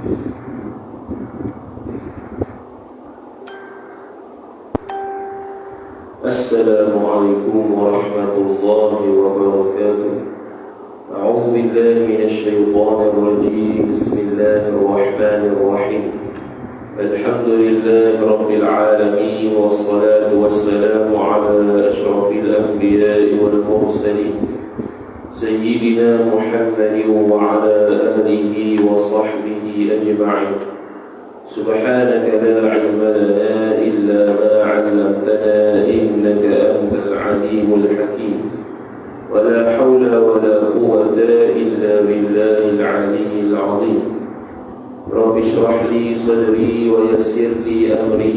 السلام عليكم ورحمة الله وبركاته. أعوذ بالله من الشيطان الرجيم. بسم الله الرحمن الرحيم. الحمد لله رب العالمين، والصلاة والسلام على أشرف الأنبياء والمرسلين سيدنا محمد وعلى آله وصحبه أجمعين. سبحانك لا علم لنا إلا ما علمتنا إنك أنت العليم الحكيم. ولا حول ولا قوة إلا بالله العلي العظيم. رب اشرح لي صدري ويسر لي أمري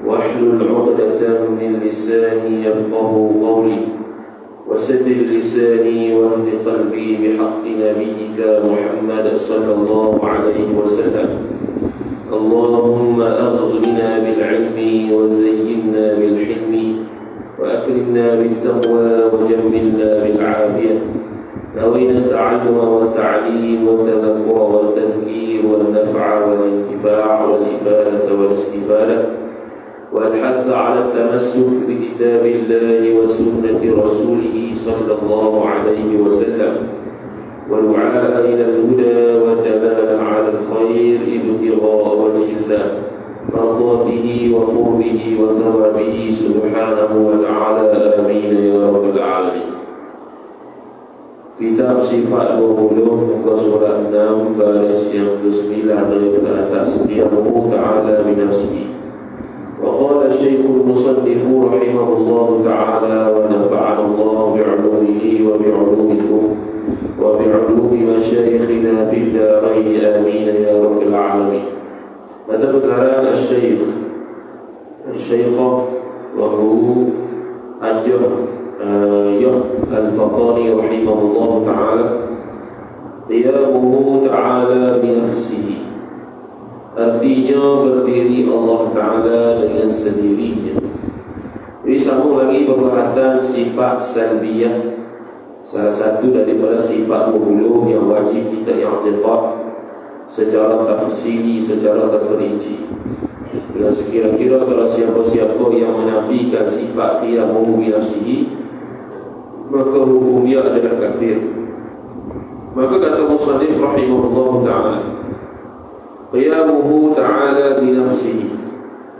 واحلل عقدة من لساني يفقه قولي وسدد لساني واهد قلبي بحق نبيك محمد صلى الله عليه وسلم. اللهم أغننا بالعلم وزينا بالحلم وأكرمنا بالتقوى وجملنا بالعافية. نوينا التعلم والتعليم والتذكر والتذكير والنفع والانتفاع والإفادة والاستفادة والحث على التمسك بكتاب الله وسنة رسوله صلى الله عليه وسلم، والدعاء إلى الهدى والدلالة على الخير ابتغاء وجه الله مرضاته وقربه وثوابه سبحانه وتعالى. آمين يا رب العالمين. Kitab Sifat 20 muka surat 6 baris yang ke-9 daripada atas. Qiyamah ta'ala binafsihi. Wa qala Syekhul Musannif rahimahullah ta'ala wa nafa'ana Allah bi'ulumihi wa bi'ulumikum wa bi'ulumi masyayikhina fid darain. Amin ya rabbil alamin. Pada perkataan Syekhah wa hu Ajah Al-Faqani rahimahullah ta'ala, Qiyamuhu ta'ala binafsihi, artinya berdiri Allah ta'ala dengan sendirinya. Jadi sambung lagi pembahasan sifat salbiyah, salah satu daripada sifat muhuluh yang wajib kita i'tiqad secara tafsiri, secara terperinci. Bila sekira-kira kalau siapa-siapa yang menafikan sifat qiyamuhu binafsihi, maka hukum dia adalah kafir. Maka kata musannif rahimahullah ta'ala, qiyamuhu ta'ala binafsihi,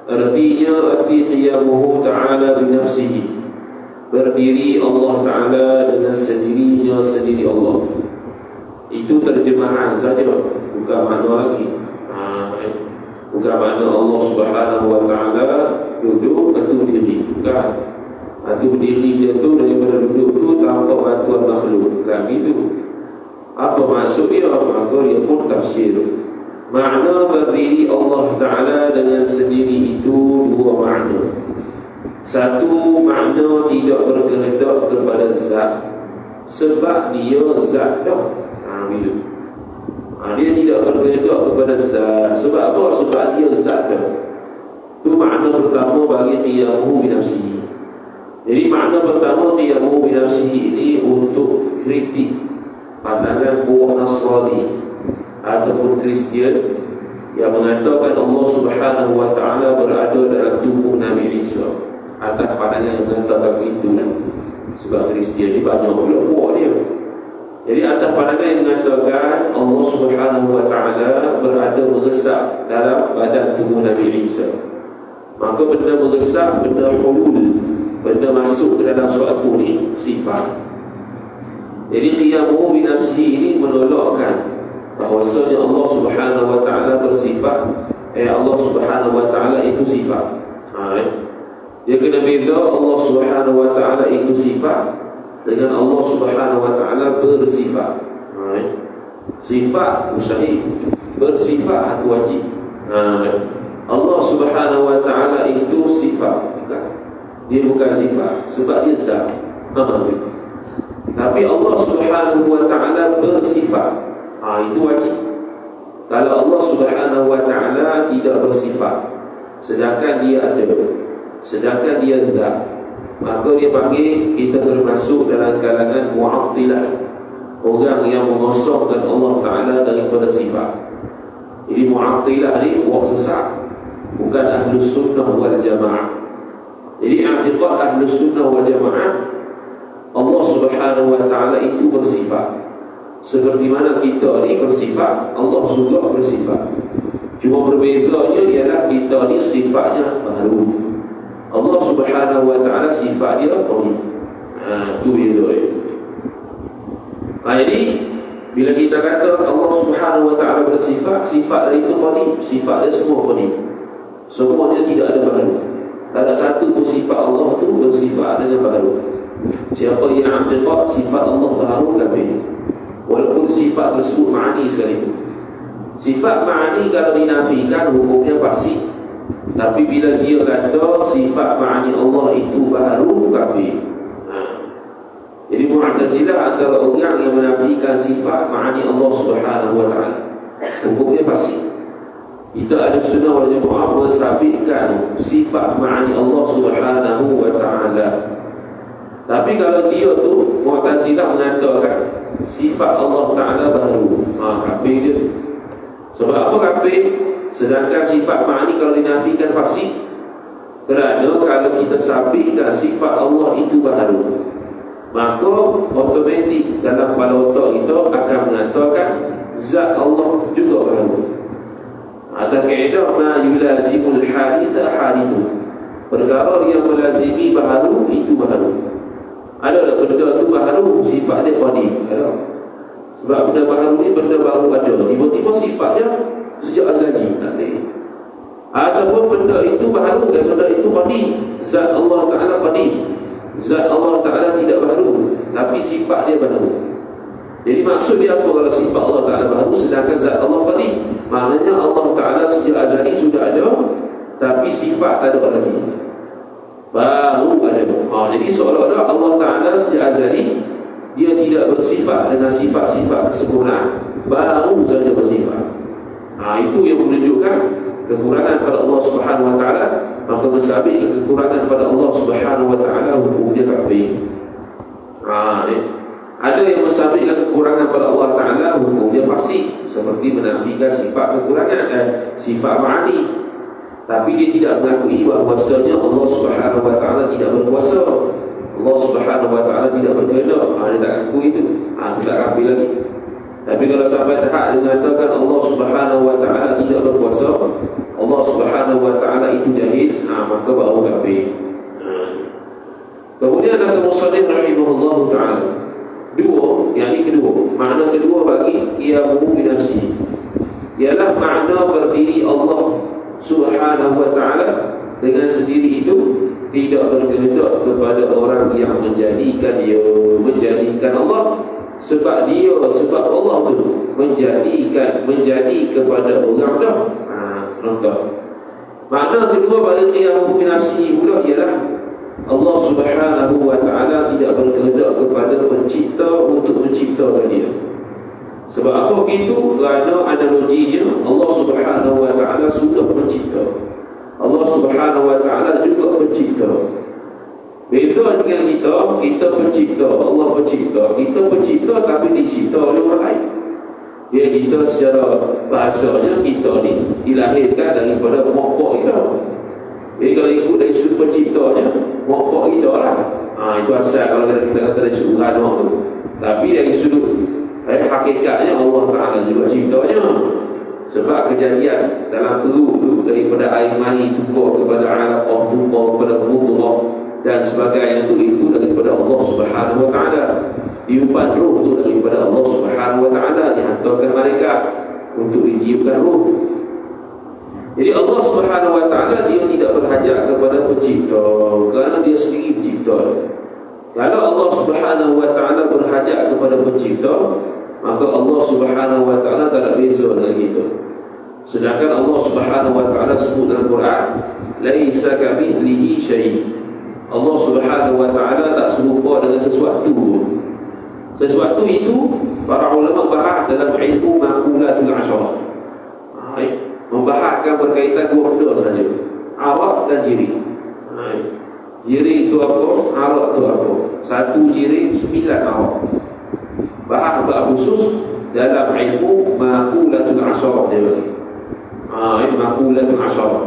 artinya arti qiyamuhu ta'ala binafsihi, berdiri Allah ta'ala dengan sendirinya sendiri Allah. Itu terjemahan saja, bukan makna lagi. Bukan makna Allah subhanahu wa ta'ala duduk atau diri, bukan. Atau diri dia tu daripada duduk tu tanpa bantuan makhluk, bukan itu. Apa maksud dia? Maka dia pun tafsir. Makna berdiri Allah ta'ala dengan sendiri itu dua makna. Satu makna tidak berkehendak kepada zat, sebab dia zat dah. Gitu. Dia tidak berkehendak kepada zat. Sebab apa? Sebab dia zat dah. Itu makna pertama bagi qiyamuhu binafsihi. Jadi makna pertama qiyamuhu binafsihi ini untuk kritik pandangan buah Nasrani ataupun Kristian yang mengatakan Allah subhanahu wa ta'ala berada dalam tubuh Nabi Isa. Atas pandangan yang mengatakan itulah. Sebab Kristian ini banyak pula buah dia. Jadi atas pandangan yang mengatakan Allah subhanahu wa ta'ala berada mengesap dalam badan tubuh Nabi Isa, maka benda mengesap, benda hulul, benda masuk ke dalam suatu ni sifat. Jadi qiyamuhu binafsihi ini menolakkan bahawasanya Allah subhanahu wa ta'ala bersifat, Allah subhanahu wa ta'ala itu sifat. Dia kena beza Allah subhanahu wa ta'ala itu sifat dengan Allah subhanahu wa ta'ala bersifat. Sifat mustahil, bersifat wajib. Allah subhanahu wa ta'ala itu sifat, bukan. Dia bukan sifat, sebab dia zat. Tapi Allah subhanahu wa ta'ala bersifat, itu wajib. Kalau Allah subhanahu wa ta'ala tidak bersifat, sedangkan dia ada, sedangkan dia zat, maka dia panggil kita termasuk dalam kalangan mu'attilah, orang yang mengosongkan Allah ta'ala daripada sifat. Jadi Mu'attilah ni buat sesat, bukan Ahlus Sunnah wal Jamaah. Jadi i'tiqad Ahlus Sunnah wal Jamaah, Allah Subhanahu wa ta'ala itu bersifat seperti mana kita ni bersifat, Allah juga bersifat. Cuma berbezanya ialah kita ni sifatnya baru, Allah Subhanahu wa ta'ala sifat dia qadim. Itu beza. Jadi bila kita kata Allah Subhanahu wa ta'ala bersifat, sifat dia itu qadim, sifat dia semua qadim, semuanya tidak ada baru. Tak ada satu pun sifat Allah tu bersifat dengan baru. Siapa yang i'tiqad sifat Allah baru kafir, walaupun sifat tersebut ma'ani sekalipun. Sifat ma'ani kalau dinafikan hukumnya fasik, tapi bila dia kata sifat ma'ani Allah itu baru, kafir. Jadi Mu'tazilah antara orang yang menafikan sifat ma'ani Allah Subhanahu wa ta'ala, hukumnya fasik. Kita ada Sunnah wal Jamaah mensabitkan sifat ma'ani Allah Subhanahu wa ta'ala. Tapi kalau dia tu Mu'tazilah mengatakan sifat Allah Ta'ala baru, kafir dia. Sebab apa kafir? Sedangkan sifat ma'ani kalau dinafikan fasik. Kerana kalau kita sabitkan sifat Allah itu baru, maka automatik dalam kepala otak kita akan mengatakan zat Allah juga baru. Ada kaedah ma yulazimul haditha hadithu, perkara yang melazimi baharu itu baharu. Ada tak benda tu baharu sifat dia qadim? Ada. Sebab benda baharu ni benda baru ada, tiba-tiba sifatnya sejak azali, tak boleh. Ataupun benda itu baharu dan benda itu qadim, zat Allah Ta'ala qadim, zat Allah Ta'ala tidak baharu, tapi sifat dia baharu. Jadi maksud dia apa kalau sifat Allah Ta'ala baharu sedangkan zat Allah qadim? Maknanya Allah Ta'ala sejak azali sudah ada, tapi sifat tak ada lagi, baru ada. Jadi seolah-olah Allah Ta'ala sejak azali dia tidak bersifat dengan sifat-sifat kesempurnaan, baru saja bersifat. Itu yang menunjukkan kekurangan pada Allah Subhanahu wa ta'ala. Maka bersabit kekurangan pada Allah Subhanahu wa ta'ala, hukumnya kafir. Ada yang mensabitkan kekurangan pada Allah Ta'ala, hukumnya fasik, seperti menafikan sifat kekurangan sifat ma'ani, tapi dia tidak mengakui bahawasanya Allah Subhanahu wa ta'ala tidak berkuasa, Allah Subhanahu wa ta'ala tidak berkehendak. Dia tak akui itu, dia tak kafir lagi. Tapi kalau sampai tahap mengatakan Allah Subhanahu wa ta'ala tidak berkuasa, Allah Subhanahu wa ta'ala itu jahil, maka baru kafir. Kemudian ada musannif rahimahullah ta'ala dua, yang ini kedua, makna kedua bagi qiyamuhu bi nafsihi ialah makna berdiri Allah Subhanahu wa ta'ala dengan sendiri itu, tidak berkehendak kepada orang yang menjadikan dia menjadikan Allah, sebab Allah tu menjadi kepada orang dah. Contoh makna kedua pada qiyamuhu bi nafsihi pula ialah Allah Subhanahu wa ta'ala tidak berkehendak kepada pencipta untuk menciptakan dia. Sebab apa begitu? Kerana analoginya Allah Subhanahu wa ta'ala sudah mencipta, Allah Subhanahu wa ta'ala juga pencipta. Beza dengan kita pencipta, Allah pencipta. Kita pencipta tapi dicipta oleh orang lain. Ya, kita secara bahasanya kita ni dilahirkan daripada mokok kita. Jadi kalau ikut dari sudut penciptanya, mokok kita lah. Itu asal kalau kita kata dari sudut anak tu. Tapi dari sudut hakikatnya Allah Ta'ala juga ciptanya. Sebab kejadian dalam perut tu, daripada air mani tukar kepada alaqah, tukar kepada mudghah dan sebagainya itu daripada Allah Subhanahu wa ta'ala. Tiupan roh itu daripada Allah Subhanahu wa ta'ala, dihantarkan malaikat untuk ditiupkan roh. Jadi Allah Subhanahu wa ta'ala dia tidak berhajat kepada pencipta, kerana dia sendiri pencipta. Kalau Allah Subhanahu wa ta'ala berhajat kepada pencipta, maka Allah Subhanahu wa ta'ala tak ada beza dengan kita. Sedangkan Allah Subhanahu wa ta'ala sebut dalam Quran, laisa kamitslihi syai'. Allah Subhanahu wa ta'ala tak serupa dengan sesuatu. Sesuatu itu para ulama bahas dalam ilmu maqulatul asyarah. Membahaskan berkaitan dua benda saja, arak dan jiri. Jiri itu apa? Arak itu apa? Satu jiri, 9 arak. Bahas khusus dalam ilmu maqulatul asyarah dia bagi. Makulatul Asyarah.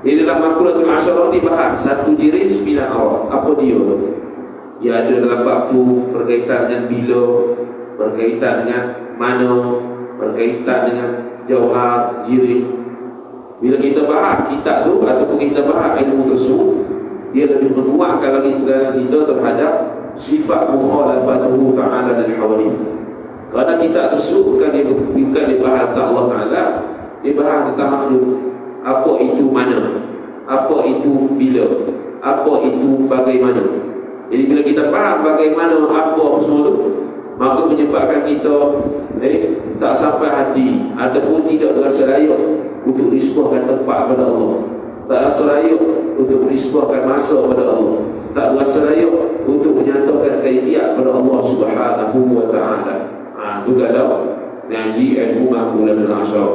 Di dalam Makulatul Asyarah dibahas satu jirim 9 awal. Apa dia? Dia ada dalam bab tu berkaitan dengan bila, berkaitan dengan mana, berkaitan dengan jauhar jirim. Bila kita bahas kitab tu ataupun kita bahas ilmu tersebut, dia lebih menguatkan lagi pegangan kita terhadap sifat mukhalafatuhu ta'ala dan hawadith. Kerana kitab tersebut bukan dia bahas tentang Allah Ta'ala, dia bahas tentang makhluk. Apa itu mana, apa itu bila, apa itu bagaimana. Jadi bila kita faham bagaimana apa semua tu, maka menyebabkan kita tak sampai hati ataupun tidak rasa layak untuk disebahkan tempat pada Allah, tak rasa layak untuk disebahkan masa pada Allah, tak rasa layak untuk menyatakan kaifiat pada Allah Subhanahu wa ta'ala. Itu kalau ngaji ilmu Makulatul Asyarah.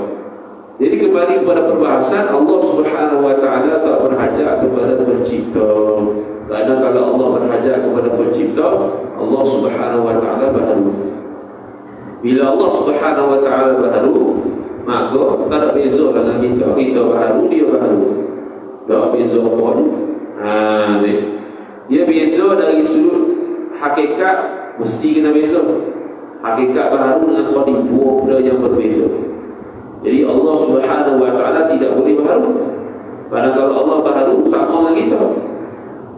Jadi kembali kepada perbahasan, Allah Subhanahu wa ta'ala tak berhajat kepada pencipta. Kerana kalau Allah berhajat kepada pencipta, Allah Subhanahu wa ta'ala baharu. Bila Allah Subhanahu wa ta'ala baharu, maka tak ada beza dengan kita. Kita baharu, dia baharu. Tak beza apa ni? Dia beza dari sudut hakikat, mesti kena beza. Hakikat baharu dengan qadim, dua benda yang berbeza. Jadi Allah Subhanahu wa ta'ala tidak boleh baharu. Kerana kalau Allah baharu, sama dengan kita.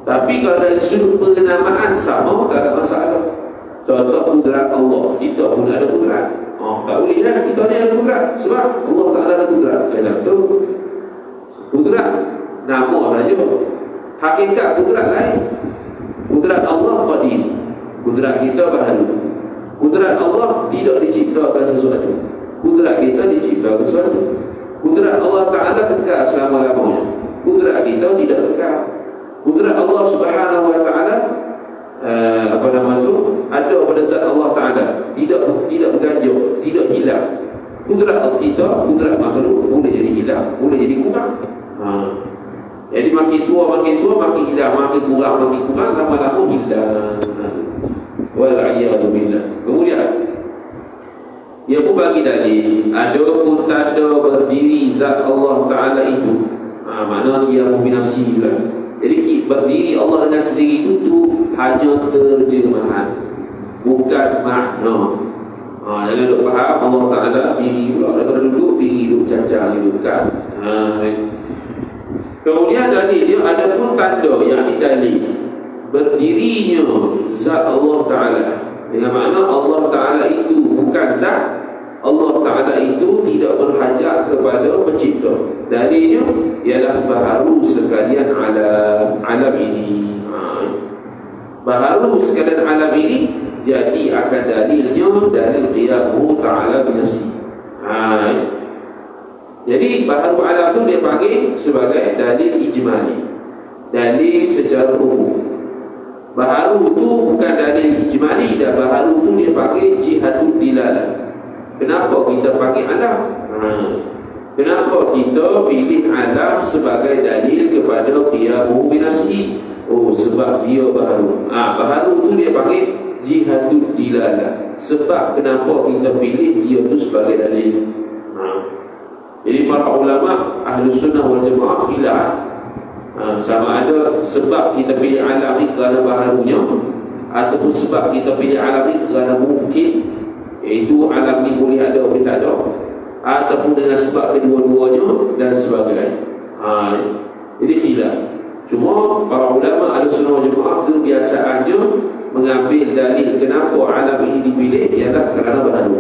Tapi kalau dari sudut pengenamaan sama, tak ada masalah. Contoh kudrat Allah, kita pun ada kudrat. Tak boleh kan kita ni ada kudrat, sebab Allah Ta'ala ada kudrat. Betul. Kudrat nama saja, hakikat kudrat lain. Kudrat Allah qadim, kudrat kita baharu. Kudrat Allah tidak diciptakan sesuatu, kudrat kita diciptakan sesuatu. Kudrat Allah Ta'ala kekal selama-lamanya, kudrat kita tidak kekal. Kudrat Allah Subhanahu wa ta'ala ada pada zat Allah Ta'ala, tidak berganjur, tidak hilang. Kudrat kita, kudrat makhluk boleh jadi hilang, boleh jadi kurang. Jadi makin tua makin hilang, makin kurang, lama-lama hilang. Wal'iyadu billah. Kemudian dia pun bagi dalil, ada pun tanda berdiri zat Allah Ta'ala itu. Makna dia binafsi juga. Jadi berdiri Allah dengan sendiri itu hanya terjemahan, bukan makna. Jangan duk faham Allah Ta'ala diri pula, daripada duduk diri duduk cacar gitu kan. Kemudian dalil dia ada pun tanda, yang ini dalil berdirinya zat Allah Ta'ala, dengan makna Allah Ta'ala itu bukan zat. Allah Ta'ala itu tidak berhajat kepada pencipta. Dalilnya ialah baharu sekalian alam ini. Baharu sekalian alam ini, jadi akan dalilnya dalil qiyamuhu ta'ala binafsi. Jadi baharu alam itu dia panggil sebagai dalil ijmali, dalil secara umum. Baharu itu bukan dalil ijmali, dan baharu itu dia panggil jihatul dilalah. Kenapa kita panggil alam? Kenapa kita pilih alam sebagai dalil kepada qiyamuhu binafsi? Sebab dia baharu. Baharu itu dia panggil jihatul dilalah. Sebab kenapa kita pilih dia itu sebagai dalil. Jadi para ulama ahli sunnah wal jamaah khilaf, sama ada sebab kita pilih alam ni kerana baharunya, ataupun sebab kita pilih alam ni kerana mungkin, iaitu alam ni boleh ada boleh tak ada, ataupun dengan sebab kedua-duanya dan sebagainya. Jadi khilaf. Cuma para ulama Ahlussunnah wal Jamaah kebiasaannya mengambil dalil kenapa alam ini dipilih ialah kerana baharu.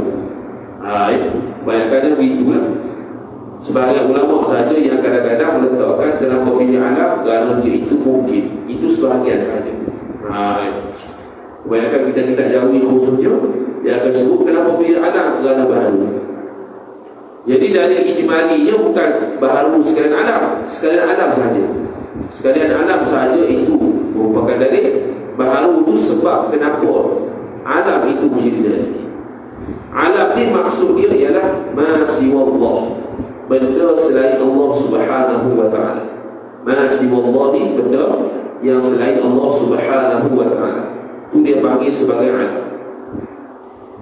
Kebanyakannya begitulah. Sebahagian ulama saja yang kadang-kadang meletakkan kenapa pilih alam kerana dia itu mungkin. Itu sebahagian saja. Kebanyakan kita jauhi khususnya, dia akan sebut kenapa pilih alam kerana baharu. Jadi dalil ijmalinya bukan baharu sekalian alam saja. Sekalian alam saja itu merupakan dalil. Baharu itu sebab kenapa alam itu menjadi dalil. Alam ni maksud dia ialah ma siwallah, benda selain Allah Subhanahu wa ta'ala. Ma siwallah ni benda yang selain Allah Subhanahu wa ta'ala, itu dia panggil sebagai alam.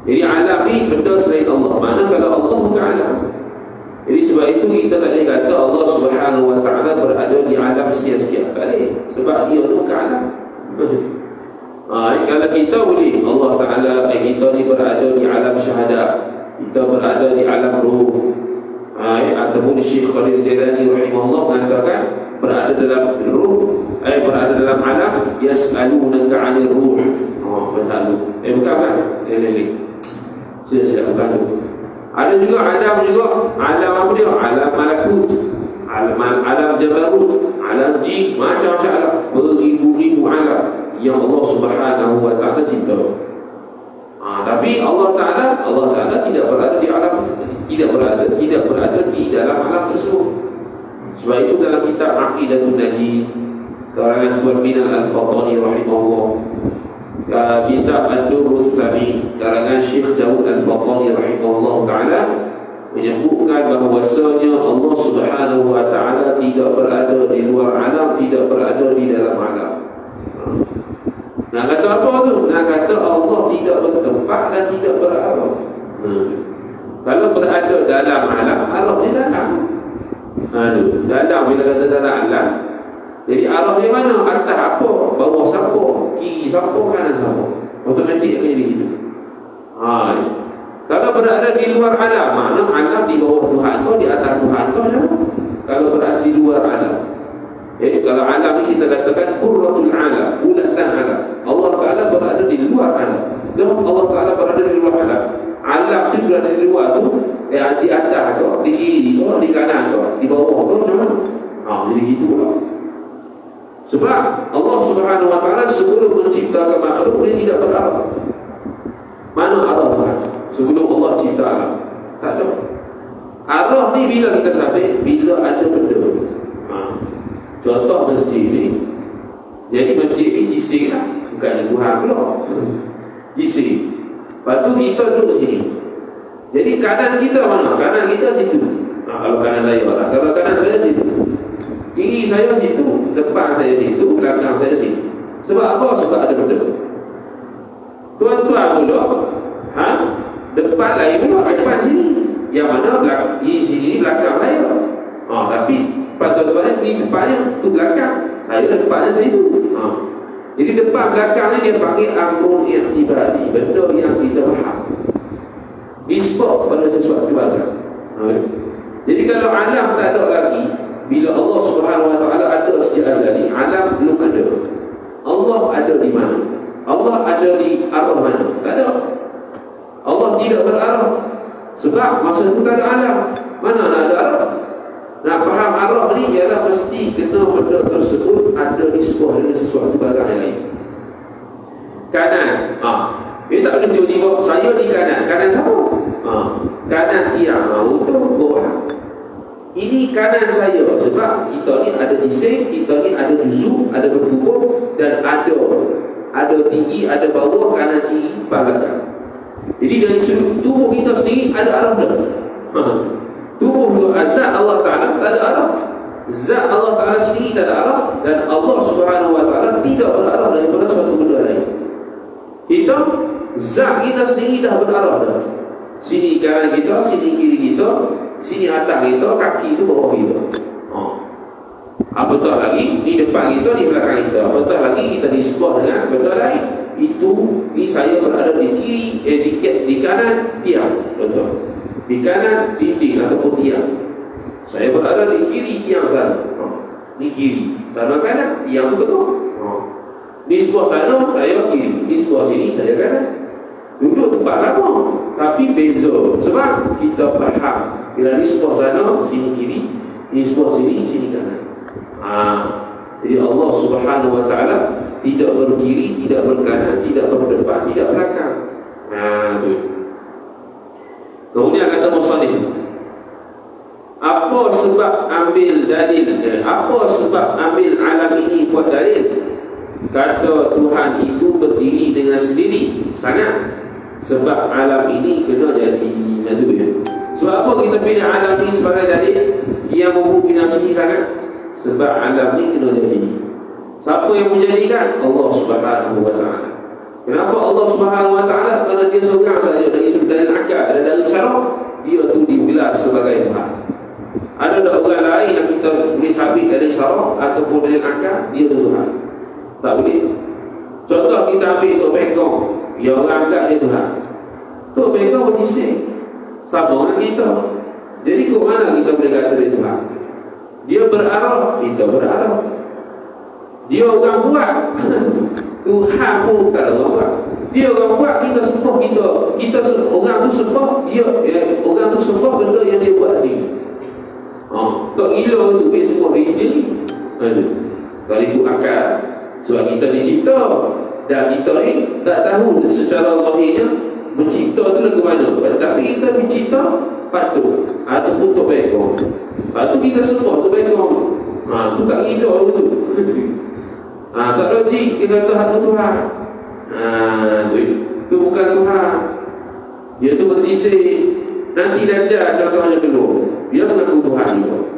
Jadi alam ni benda selain Allah. Mana kalau Allah bukan alam. Jadi sebab itu kita tak boleh kata Allah Subhanahu Wa Taala berada di alam sekian-sekian. Tak boleh. Sebab dia tu ke alam. Kalau kita boleh Allah Ta'ala kita ni berada di alam syahadah, kita berada di alam ruh, ataupun Syekh Khalil Jailani rahimahullah mengatakan berada dalam ruh, berada dalam alam yas'alunaka 'anil ruh. Betul. Bukan kan? Ini. Sudah bukan tu. Ada juga alam apa dia? Alam malakut, alam jabarut, alam jin, macam-macam alam, beribu-ribu alam yang Allah Subhanahu Wa Taala cipta. Tapi Allah Taala tidak berada di alam, tidak berada di dalam alam tersebut. Sebab itu dalam kitab Aqidatul Najih karangan Tuan Minal Al-Fatani rahimahullah, kitab Ad-Durrus Tsami karangan Syekh Daud Al-Fatani rahimahullah taala menyebutkan bahawasanya Allah Subhanahu Wa Taala tidak berada di luar alam, tidak berada di dalam alam. Nak kata apa tu? Nak kata Allah tidak bertempat dan tidak berarah. Kalau berada dalam alam, arah dia dalam. Dalam, bila kata dalam alam, jadi arah dia mana? Atas apa? Bawah siapa? Kiri siapa? Kanan siapa? Automatik akan jadi gitu. Kalau berada di luar alam, makna alam di bawah Tuhan kau, di atas Tuhan kau. Kalau berada di luar alam, jadi kalau alam ni kita katakan qurratul alam, bulatan alam. Allah Ta'ala berada di luar alam. Allah Ta'ala berada di luar alam. Alam tu berada di luar tu, di atas tu, di kiri tu, di kanan tu, di bawah tu, macam mana? Jadi gitu lah. Sebab Allah Subhanahu Wa Ta'ala sebelum menciptakan makhluk dia tidak berarah. Mana arah Tuhan? Sebelum Allah cipta alam, tak ada. Arah ni bila kita sampai, bila ada benda. Contoh masjid ni. Jadi masjid ni jising lah, bukan Tuhan pula. Jising. Lepas tu kita duduk sini. Jadi kanan kita mana? Kanan kita situ. Kalau kanan saya lah. Kalau kanan saya situ, kiri saya situ, depan saya situ, belakang saya situ. Sebab apa? Sebab ada benda. Tuan-tuan pula, depan lain pula, depan sini. Yang mana di sini belakang saya. Tapi tuan-tuan ni depannya tu belakang, saya depannya situ. Jadi depan belakang ni dia panggil amrun i'tibari, benda yang kita faham, nisbah pada sesuatu belakang. Jadi kalau alam tak ada lagi, bila Allah Subhanahu Wa Taala ada sejak azali, alam belum ada. Allah ada di mana? Allah ada di arah mana? Tak ada. Allah tidak berarah. Sebab masa itu tak ada alam. Mana nak ada arah? Nak faham arah ni ialah mesti kena benda tersebut ada nisbah dengan sesuatu barang yang lain. Kanan, dia tak boleh tiba-tiba saya di kanan. Kanan siapa? Kanan tiang, untuk bawah. Ini kanan saya. Sebab kita ni ada jisim, kita ni ada juzuk, ada bertubuh, dan ada tinggi, ada bawah, kanan kiri, belakang. Jadi dari sudut tubuh kita sendiri ada arah dah. Tubuh tu zat Allah Ta'ala tak ada arah. Zat Allah Ta'ala sendiri tak ada arah. Dan Allah Subhanahu Wa Ta'ala tidak berarah daripada suatu benda lain. Kita, zat kita sendiri dah berarah dah. Sini kanan kita, sini kiri kita, sini atas kita, kaki itu bawah kita. Apatah lagi, di depan kita, di belakang kita. Apatah lagi kita disebut dengan benda lain. Ini saya berada di kiri, di kanan tiang. Betul. Di kanan dinding ataupun tiang. Saya berada di kiri tiang sana. Ini kiri. Sana kanan, tiang tu betul. Di sebelah sana saya kiri, di sebelah sini saya kanan. Duduk tempat sama, tapi beza. Sebab kita faham, bila di sebelah sana sini kiri, di sebelah sini sini kanan. Jadi Allah Subhanahu Wa Taala tidak berkiri, tidak berkanan, tidak berdepan, tidak belakang. Kemudian kata musannif, apa sebab ambil dalil? Apa sebab ambil alam ini buat dalil? Kata Tuhan itu berdiri dengan sendiri sangat. Sebab alam ini kena jadi. Sebab apa kita pilih alam ini sebagai dalil? Dia mahu binasih sangat. Sebab alam ini kena jadi. Siapa yang menjadikan? Allah Subhanahu Wa Taala. Kenapa Allah Subhanahu Wa Taala? Kerana dia seorang saja dari sudut dalil akal, dari syarak, dia tu digelar sebagai Tuhan. ataupun dengan akal, dia Tuhan. Tak boleh. Contoh kita ambil Tok Pekong, yang orang anggap dia Tuhan. Tok Pekong berisik sama dengan kita. Jadi ke mana kita boleh kata dia Tuhan? Dia berarah, kita berarah. Dia orang buat Tuhan pun bukan orang buat. Dia orang buat, kita sembah, kita orang tu sembah, orang tu sembah benda yang dia buat sendiri. Tak gila tu ambil sembah diri sendiri. Kalau itu akal. Sebab kita dicipta dan kita ni tak tahu secara zahirnya mencipta tu lagu mana. Tapi kita mencipta patut ataupun Tok Pekong. Patut kita sembah Tok Pekong. Tu tak gila tu. Tak logik kita kata hak tu Tuhan. Itu bukan Tuhan. Dia tu bertisik. Nanti Dajjal contohnya dulu, dia mengaku Tuhan juga.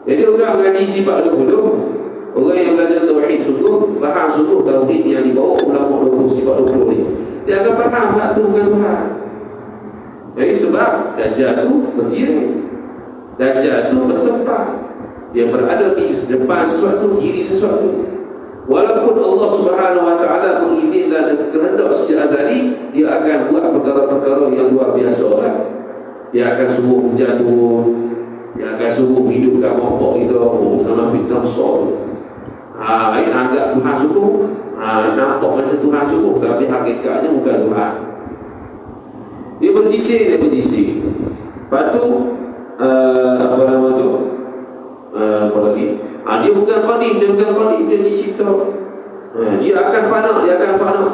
Jadi orang mengaji sifat dulu, orang yang belajar tauhid sungguh, faham sungguh tauhid yang dibawa ulama 20 sifat 20 ni, dia akan faham hak tu bukan Tuhan. Jadi sebab Dajjal tu berdiri, Dajjal tu bertempat, dia berada di depan sesuatu, kiri sesuatu. Walaupun Allah Subhanahu Wa Taala mengizinkan dan kehendak sejak azali, dia akan buat perkara-perkara yang luar biasa kan. Dia akan suruh hujan turun, dia akan suruh hidupkan bapak kita, dalam fitnah besar. Anggap Tuhan suruh, nampak macam Tuhan suruh, tapi hakikatnya bukan Tuhan. Dia berdisik. Lepas tu apa nama tu? Apa lagi? Dia bukan qadim, dia dicipta. Dia akan fana.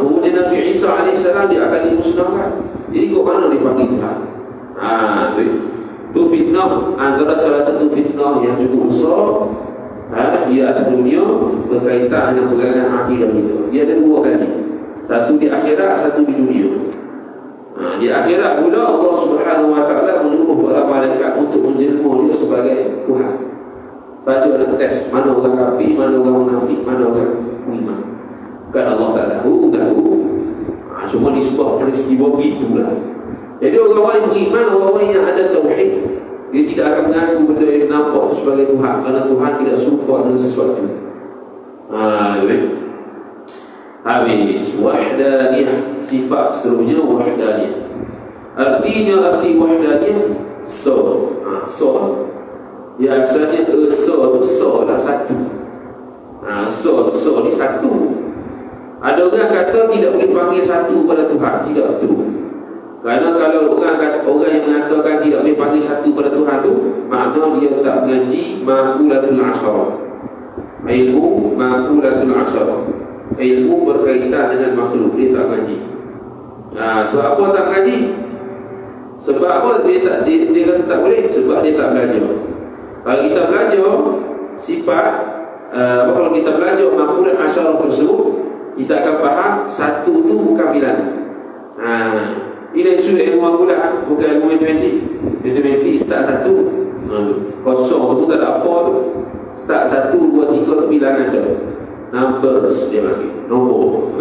Kemudian Nabi Isa AS dia akan dimusnahkan. Jadi kok mana dipanggil Tuhan? Itu fitnah, antara salah satu fitnah yang cukup besar di atas dunia berkaitan dengan pegangan akidah kita. Dia ada dua kali. Satu di akhirat, satu di dunia. Di akhirat pula Allah Subhanahu Wa Taala menyuruh para malaikat untuk menjelma dia sebagai Tuhan. Tadi ada tes, mana orang kafir, mana orang munafik, mana orang beriman. Bukan Allah tak tahu. Cuma disebab peristiwa begitulah. Jadi orang-orang yang beriman, orang-orang yang ada tauhid, dia tidak akan mengaku benda yang nampak itu sebagai Tuhan, kerana Tuhan tidak serupa dengan sesuatu. Habis wahdaniyah, sifat seluruhnya wahdaniyah. Arti wahdaniyah biasanya so lah satu. So ni satu. Ada orang kata tidak boleh panggil satu pada Tuhan, tidak betul. Kerana kalau orang yang mengatakan tidak boleh panggil satu pada Tuhan tu, makna dia tak mengaji ma'qulatul asyarah. Ilmu ma'qulatul asyarah, ilmu berkaitan dengan makhluk, dia tak mengaji. Sebab apa tak mengaji? Sebab apa dia kata tak boleh? Sebab dia tak belajar. Kalau kita belajar sifat, kalau kita belajar ma'qulat asyarah tersebut, kita akan faham satu tu bukan bilangan. Ini isu ilmu ma'qulat, bukan ilmu matematik. Matematik start satu, kosong tu tak ada apa tu. Start 1, 2, 3 tu bilangan dah. Numbers dia bagi, nombor.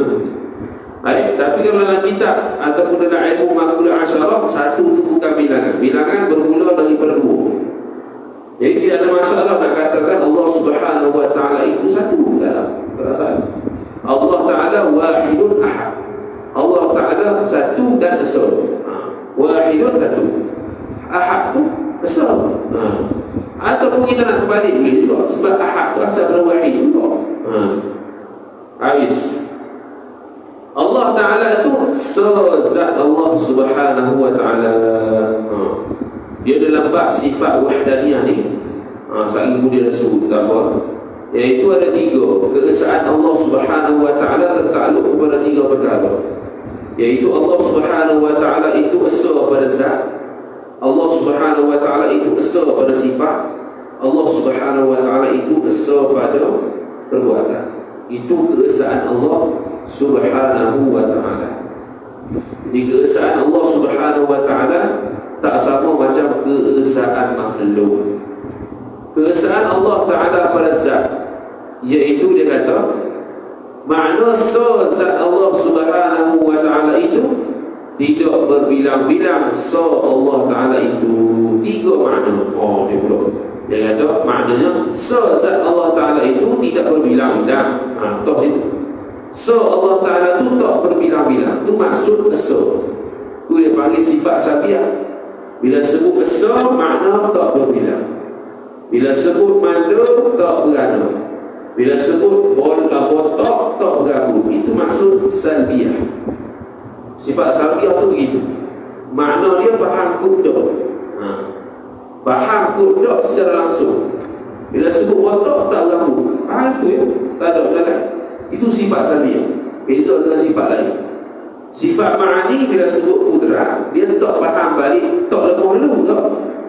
Baik, tapi kalau dalam kitab ataupun dalam ilmu ma'qulat asyarah, satu tu bukan bilangan. Bilangan bermula daripada 2. Jadi tidak ada masalah nak katakan Allah Subhanahu Wa Taala itu satu. Allah Taala wahidun ahad. Allah Ta'ala satu dan esa. Wahidun satu, ahad tu esa. Ataupun kita nak terbalik boleh juga, sebab ahad tu asal dari wahid juga. Habis Allah Ta'ala tu sezat Allah Subhanahu Wa Ta'ala. Dia dalam bab sifat wahdaniyah ni, saking mulia sebut apa, iaitu ada 3. Keesaan Allah Subhanahu Wa Ta'ala tertakluk kepada 3 perkara, iaitu Allah Subhanahu Wa Ta'ala itu esa pada zat, Allah Subhanahu Wa Ta'ala itu esa pada sifat, Allah Subhanahu Wa Ta'ala itu esa pada perbuatan. Itu keesaan Allah Subhanahu Wa Ta'ala. Jadi keesaan Allah Subhanahu Wa Ta'ala tak sama macam keesaan makhluk. Keesaan Allah Ta'ala pada zat, iaitu dia kata makna zat Allah Subhanahu Wa Ta'ala itu tidak berbilang-bilang. Allah Ta'ala itu 3 makna. Dia pula Dia kata maknanya zat Allah Ta'ala itu tidak berbilang-bilang. Tahu situ. Allah Ta'ala itu tak berbilang-bilang. Itu maksud esa. Itu dia panggil sifat sabiah. Bila sebut esa, makna tak berbilang. Bila sebut mandu, tak berana. Bila sebut botak, tak berganggu. Itu maksud salbiah. Sifat salbiah tu begitu. Makna dia faham kuda. Faham kuda secara langsung. Bila sebut botak, tak berganggu. Itu ya, tak ada jalan. Itu sifat salbiah. Beza dengan sifat lain. Sifat ma'ani bila sebut kudrat, dia tak faham balik, tak lemah dulu tak.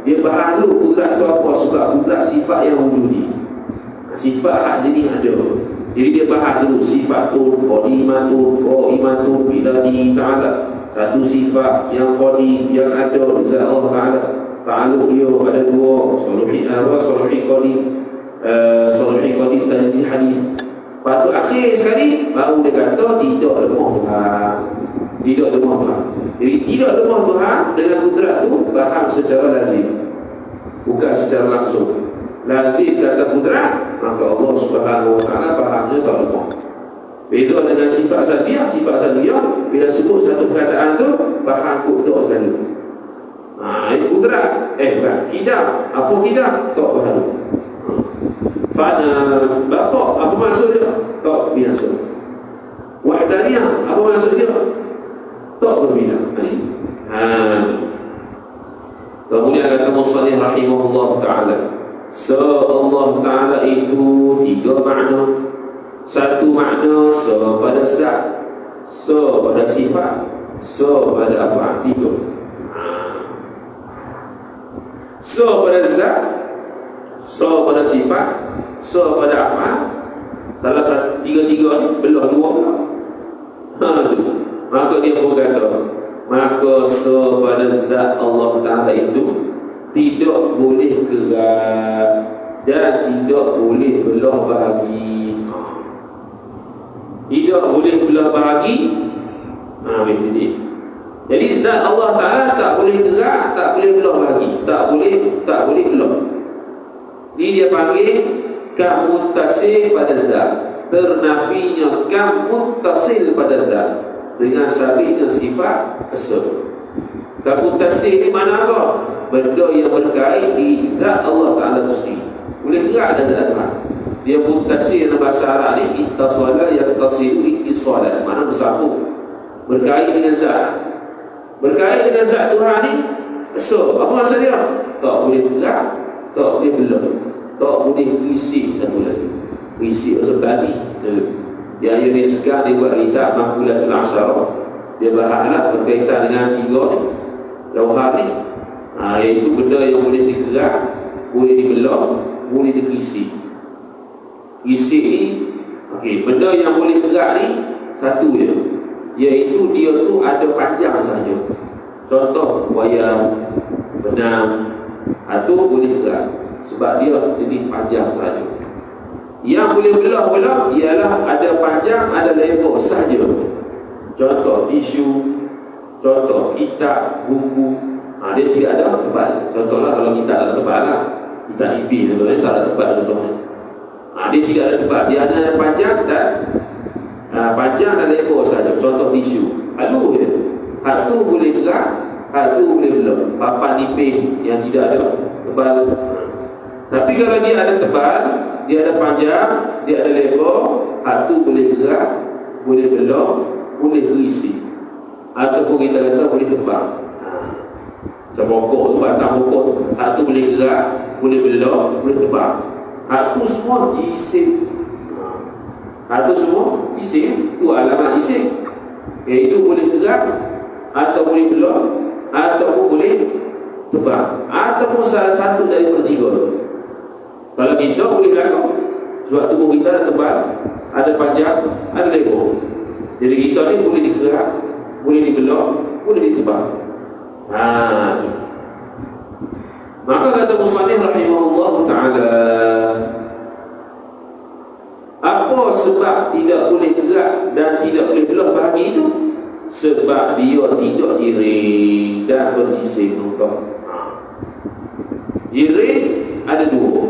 Dia faham dulu kudrat tu apa. Sebab kudrat sifat yang wujudi. Sifat hak jenis ada. Jadi dia faham dulu sifat tu qadimatu, qaimatu billahi ta'ala. Satu sifat yang qadim, yang ada zat Allah Ta'ala. Ta'aluk dia ada dua, soluhi qadim, soluhi qadim tanzih hadis. Lepas tu akhir sekali baru dia kata tidak lemah Tuhan. Tidak lemah Tuhan. Jadi tidak lemah Tuhan dengan kudrat tu faham secara lazim, bukan secara langsung. Lazim kata kudrat, maka Allah Subhanahu Wa Taala fahamnya tak lemah. Beza dengan sifat sabiah. Sifat sabiah bila sebut satu perkataan tu faham kudrat sekali. Kudrat bukan kidam. Apa kidam? Tak faham. Bapak, apa maksud dia? Tak biasa. Wahdaniyah, apa maksud dia? Tak berbilang. Kemudian kata Musannif rahimahullah ta'ala, Allah Ta'ala itu tiga makna. Satu makna pada zat, pada sifat, pada apa? Tiga. Pada zat, pada sifat, pada apa? Salah satu tiga-tiga ni belah dua pula. Maka dia pun kata, maka pada zat Allah Ta'ala itu tidak boleh gerak dan tidak boleh belah bahagi. Tidak boleh belah bahagi. Jadi zat Allah Ta'ala tak boleh gerak, tak boleh belah bahagi, tak boleh belah. Ini dia panggil kam muttasil pada zat. Ternafinya kam muttasil pada zat dengan sabitnya sifat esa. Kam muttasil ni mana apa? Benda yang berkait di zat Allah Ta'ala itu sendiri. Boleh gerak ada zat Tuhan. Dia muttasil dalam bahasa Arab ni ittasala yattasilu ittisalan, mana bersambung, berkait dengan zat. Berkait dengan zat Tuhan ni esa. Apa maksud dia? Tak boleh gerak, tak boleh belah, tak boleh risik. Satu lagi risik maksud tadi. Dia yang disekat dia buat kitab Mahkulatul Asyarah. Dia bahaslah berkaitan dengan tiga ni, jauhar ni. Iaitu benda yang boleh digerak, boleh dibelah, boleh dirisik. Risik ni benda yang boleh gerak ni satu je, iaitu dia tu ada panjang saja. Contoh wayang, benang, itu boleh gerak sebab dia jadi panjang saja. Yang boleh belah-belah ialah ada panjang, ada lebar saja. Contoh tisu, contoh kitab, buku, dia tidak ada tebal. Contohlah kalau kitab ada tebal lah, kitab ibis contohnya tak ada tebal contohnya. Dia tidak ada tebal, dia ada panjang dan panjang dan lebar saja. Contoh tisu, halus je. Hal tu boleh gerak, hal tu boleh belah. Papan nipis yang tidak ada tebal. Tapi kalau dia ada tebal, dia ada panjang, dia ada lebar, hal tu boleh gerak, boleh belah, boleh risik, ataupun kita kata boleh terbang. Macam pokok tu, batang pokok, hal tu boleh gerak, boleh belah, boleh terbang. Hal tu semua jisim. Hal tu semua jisim. Itu alamat jisim, iaitu boleh gerak, atau boleh belah, ataupun boleh terbang, ataupun salah satu dari pertiga. Kalau kita boleh lakukan, sebab tubuh kita ada tebal, ada panjang, ada lebar. Jadi kita ni boleh digerak, boleh dibelah, boleh ditebang. Maka kata Musannif rahimahullah ta'ala, apa sebab tidak boleh gerak dan tidak boleh belah bahagi itu? Sebab dia tidak jiring dan berjisim. Jiring ada dua.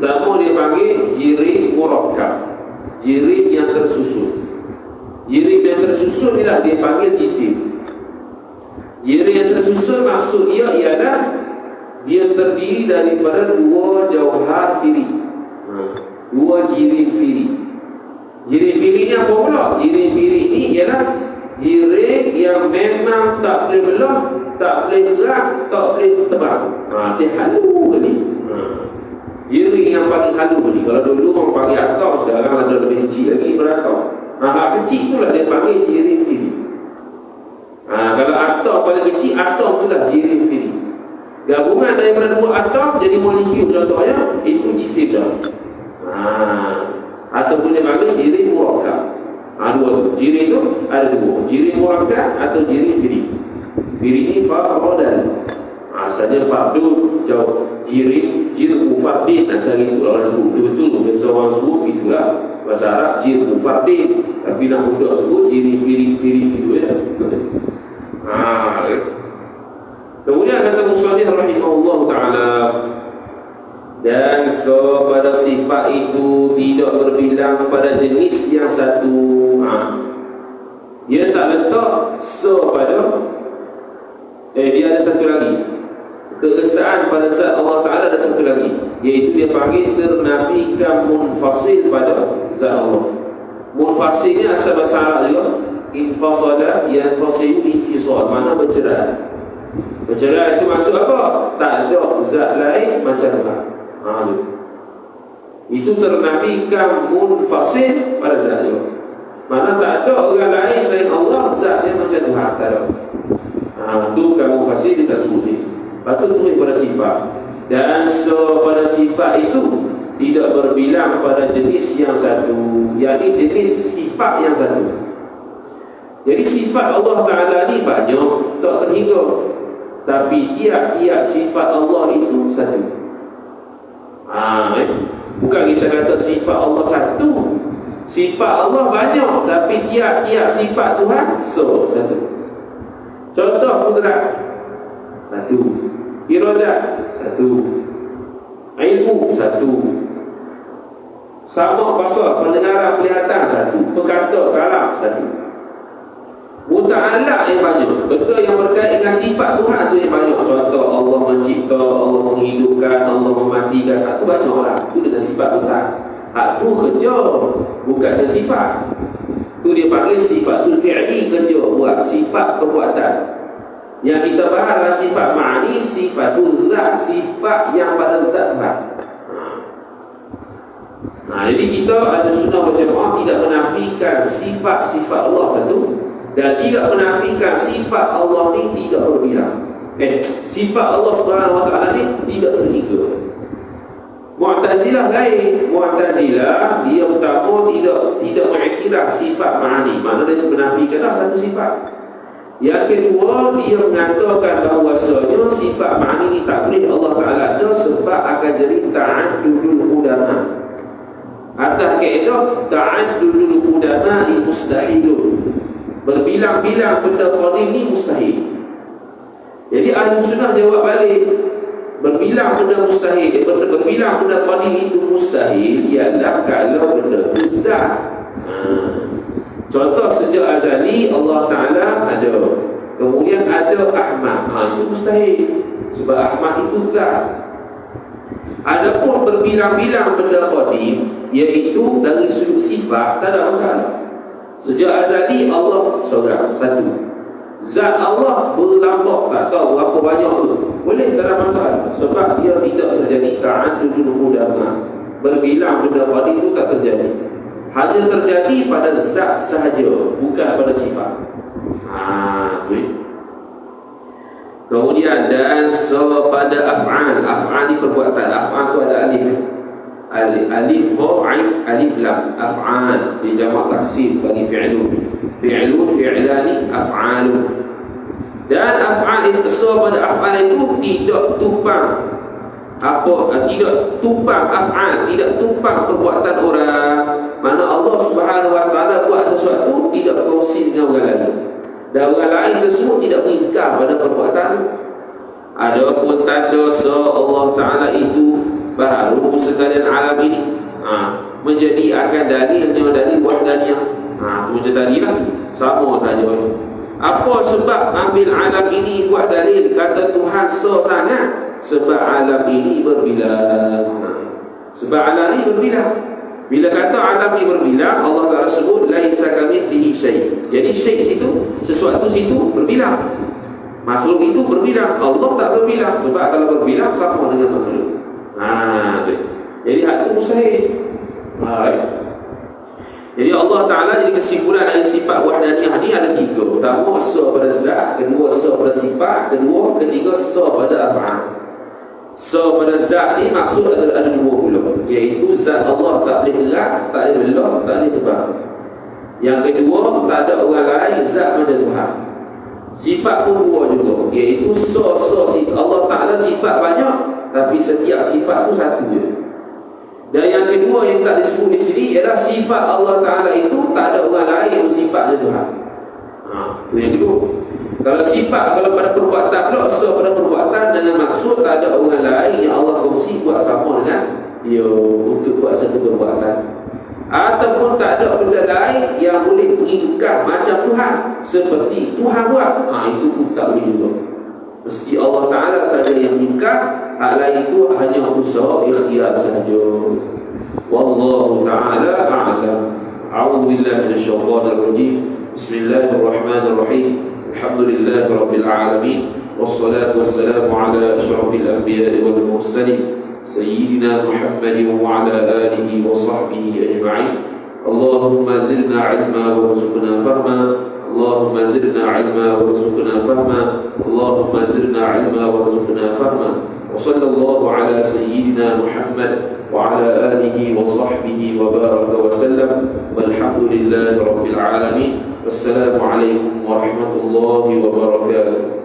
Pertama dia panggil jirim murakkab, jirim yang tersusun. Jirim yang tersusun ialah dia panggil isim. Jirim yang tersusun maksud dia ialah dia terdiri daripada dua jauhar firi, dua jirim firi. Jirim firi ni apa pula? Jirim firi ni ialah jirim yang memang tak boleh belah, tak boleh gerak, tak boleh terbang. Dia halu ni. Jirim yang paling halu ni. Kalau dulu orang panggil akau, sekarang ada lebih kecil lagi berakau. Kecil itulah dia panggil jirim firi. Kalau atom paling kecil, atom itulah jirim firi. Gabungan daripada dua atom jadi molekul, contohnya itu jisim dah. Ataupun dia panggil jirim murakkab. Dua tu. Jirim tu ada dua, jirim murakkab atau jirim firi. Firi ni fardal. Asalnya fardun jauh. Jirim mufardin asal itu orang sebut. Betul biasa orang sebut itulah bahasa Arab jirim mufardin. Tapi nak mudah sebut jirim firi itu ya. Kemudian kata musannif rahimahullah taala, dan pada sifat itu tidak berbilang pada jenis yang satu. Dia tak letak pada dia ada satu lagi. Keesaan pada zat Allah Ta'ala ada satu lagi, iaitu dia panggil ternafikan munfasil pada zat Allah. Munfasil ni asal bahasa Arab juga infasala, yanfasilu infisal, mana bercerai. Bercerai itu maksud apa? Tak ada zat lain macam Tuhan. Itu ternafikan munfasil pada zat dia. Mana tak ada orang lain selain Allah zat dia macam Tuhan, tak ada. Itu kamu fasih dia tak sebut ni. Patut tulis pada sifat. Dan pada sifat itu tidak berbilang pada jenis yang satu, yakni jenis sifat yang satu. Jadi sifat Allah Ta'ala ni banyak, tak terhingga. Tapi tiap-tiap sifat Allah itu satu. Bukan kita kata sifat Allah satu. Sifat Allah banyak, tapi tiap-tiap sifat Tuhan satu. Contoh kudrat satu, iradat satu, ilmu satu, sama basar, pendengaran, penglihatan satu, perkata, kalam satu. Muta'alaq yang banyak, betul yang berkait dengan sifat Tuhan tu yang banyak. Contoh Allah mencipta, Allah menghidupkan, Allah mematikan, itu banyak lah. Itu dengan sifat Tuhan. Itu kerja, bukan dengan sifat. Itu dia panggil sifatul fi'li, kerja buat, sifat perbuatan. Yang kita bahas adalah sifat ma'ani, sifatul zat, sifat yang pada zat Tuhan. Jadi kita ada sunnah wal jamaah tidak menafikan sifat-sifat Allah satu, dan tidak menafikan sifat Allah ni tidak berbilang. Sifat Allah Subhanahu wa taala ni tidak terhingga. Mu'tazilah lain. Mu'tazilah dia pertama tidak mengiktiraf sifat ma'ani, maknanya dia menafikanlah satu sifat. Yang kedua, dia mengatakan bahawasanya sifat ma'ani ni tak boleh Allah Ta'ala ada sebab akan jadi ta'addudul qudama. Atas kaedah ta'addudul qudama mustahilun. Berbilang-bilang benda qadim ni mustahil. Jadi ahli sunnah jawab balik, berbilang benda mustahil, berbilang benda qadim itu mustahil ialah kalau benda itu zat. Contoh sejak azali Allah Ta'ala ada, kemudian ada Ahmad, itu mustahil sebab Ahmad itu zat. Adapun berbilang-bilang benda qadim, iaitu dari sudut sifat, tak ada masalah. Sejak azali Allah seorang, satu. Zat Allah berlambak, tak tahu berapa banyak tu, boleh, tak ada masalah. Sebab dia tidak terjadi ta'addudul qudama. Berbilang benda qadim itu tak terjadi. Hanya terjadi pada zat sahaja, bukan pada sifat. Kemudian dan pada af'al. Af'al ni perbuatan. Af'al tu ada alif. Alif fa'il, alif lam. Af'al di jamak taksir bagi fi'lun. Fi'lun, fi'lani, af'alun. Dan af'al itu, pada af'al itu tidak tumpang tidak tumpang af'al, tidak tumpang perbuatan orang. Mana Allah Subhanahu wa taala buat sesuatu tidak berkongsi dengan orang lain, dan orang lain tersebut tidak mengingkar pada perbuatan. Adapun tanda Allah Ta'ala itu baru sekalian alam ini menjadi akan dalilnya dari wahdaniyah. Itu macam tadi lah, sama saja. Apa sebab ambil alam ini buat dalil kata Tuhan sangat? Sebab alam ini berbilang. Sebab alam ini berbilang. Bila kata alam ini berbilang, Allah Ta'ala sebut laisa kamitslihi syai'. Jadi syai' situ, sesuatu situ berbilang. Makhluk itu berbilang, Allah tak berbilang. Sebab kalau berbilang sama dengan makhluk. Jadi hal itu mustahil. Jadi Allah Ta'ala, jadi kesimpulan dari sifat wahdaniyah ni ada 3. Pertama, asa pada zat. Kedua, asa pada sifat. Kedua, ketiga, asa pada af'al. So pada zat ni maksud adalah ada 20, iaitu zat Allah tak boleh gerak, tak boleh belah, tak boleh terbang. Yang kedua, tak ada orang lain zat macam Tuhan. Sifat pun 2 juga, iaitu Allah Ta'ala sifat banyak, tapi setiap sifat tu satu je. Dan yang kedua yang tak disebut di sini ialah sifat Allah Ta'ala itu tak ada orang lain yang bersifat macam Tuhan. Itu yang kedua. Kalau sifat, kalau pada perbuatan pula, pada perbuatan dengan maksud tak ada orang lain yang Allah kongsi buat sama dengan dia untuk buat satu perbuatan. Ataupun tak ada benda lain yang boleh mengingkar macam Tuhan seperti Tuhan buat. Itu pun tak boleh juga. Mesti Allah Ta'ala saja yang mengingkar, hal lain itu hanya usaha ikhtiar sahaja. Wallahu ta'ala a'lam. A'udzu billahi minasyaitonir rajim. Bismillahirrahmanirrahim. Alhamdulillahi rabbil alamin. Wassalatu wassalamu ala asyrafil anbiya'i wal mursalin sayyidina Muhammadin wa ala alihi wa sahbihi ajma'in. Allahumma zidna ilma warzuqna fahma. Allahumma zidna ilma warzuqna fahma. Allahumma zidna ilma warzuqna fahma. Wa sallallahu ala sayyidina Muhammad wa ala alihi wa sahbihi wa baraka wa sallam. Walhamdulillahi rabbil alamin. Wassalamualaikum warahmatullahi wabarakatuh.